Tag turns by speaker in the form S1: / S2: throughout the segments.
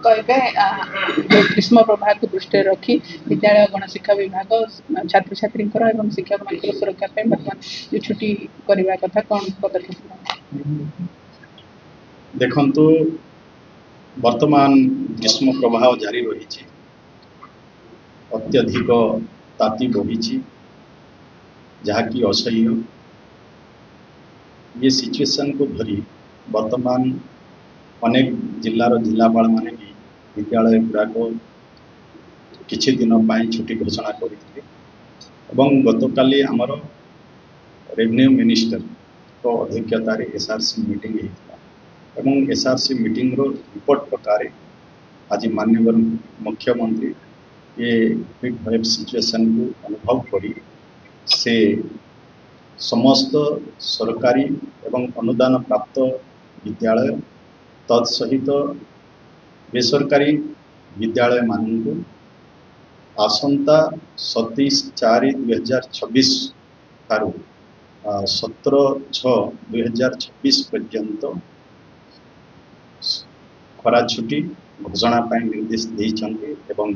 S1: कहबे ग्रीष्म प्रवाह को दृष्टि रखी विद्यालय गणशिक्षा विभाग छात्र छात्री एवं शिक्षक सुरक्षा बर्तमान जो छुट्टी करने कथा कौन पदक्षेप
S2: देखंतु वर्तमान ग्रीष्म प्रवाह जारी रही अत्यधिक ताती बढ़ी जहाँकि असह्य ये सिचुएशन को धरी वर्तमान अनेक जिलार जिलापाल माने भी विद्यालय गुड़ाक किछि दिन छुट्टी घोषणा करते गतकाली आमर रेवेन्यू मिनिस्टर को अध्यक्षतार एसआरसी मीटिंग होता एसआरसी मीटिंग रिपोर्ट प्रकार आज माननीय मुख्यमंत्री ये हीट वेव सिचुएशन को अनुभव करी से समस्त सरकारी एवं अनुदान प्राप्त विद्यालय तत्सहित बेसरकारी विद्यालय मानू आसंता 27/4/2026 ठारू 17/6/2026 पर्यंत खरा छुट्टी घोषणा निर्देश देइछन्ते एवं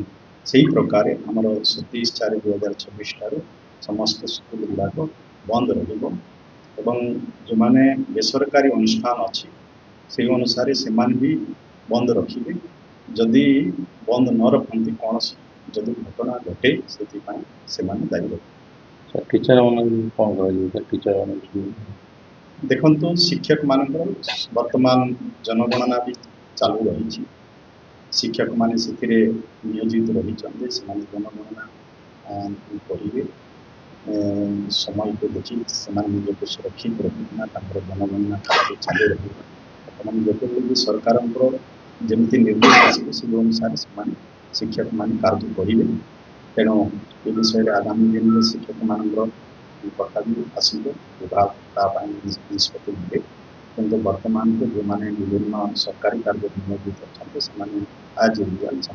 S2: सही प्रकार आमर 27/4/2026 ठारू समस्त स्कूल गुड़ाक बंद रहिबो एवं जो माने बेसरकारी अनुष्ठान अच्छी से अनुसार से भी बंद रखिए जदि बंद न रखती कौन जदि घटना घटे से दायी रखे
S3: टीचर टीचर
S2: देखु शिक्षक मान वर्तमान जनगणना भी चालू रही शिक्षक माने से नियोजित रही जनगणना करेंगे समय को देखी से निजक सुरक्षित रखिना जनगणना कार्य चालू रही जो सरकार जमी निर्देश आसो से अनुसार से शिक्षक मान कार्य करेंगे तेणु ये विषय आगामी दिन में शिक्षक मान कथा भी आसो विभाग निष्पत्ति ने कि वर्तमान को जो मैंने विभिन्न सरकारी कार्य नियोजित अच्छा से आज यूजुआल से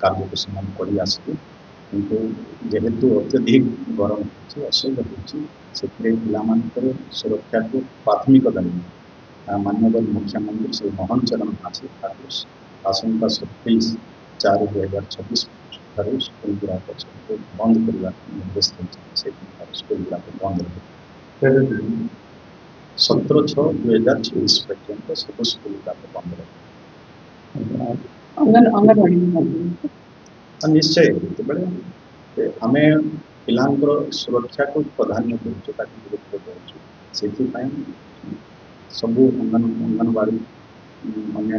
S2: कार्य को कर आसवे किंतु जेहेतु अत्यधिक गरम असह्य हो सुरक्षा को प्राथमिकता नहीं माननीय मुख्यमंत्री श्री मोहन चरण माझी आसंता 27/4/2026 ठारू स्कूल गुड़ाक बंद करने निर्देश देते स्कूल गुड़ाक बंद रहे 17/6/2026 पर्यंत सब स्कूल गुड़ाक बंद रहे निश्चय जो आम पिलांकर सुरक्षा को प्राधान्य गुरुत्व दूँ से सब अंगनवाड़ी अन्य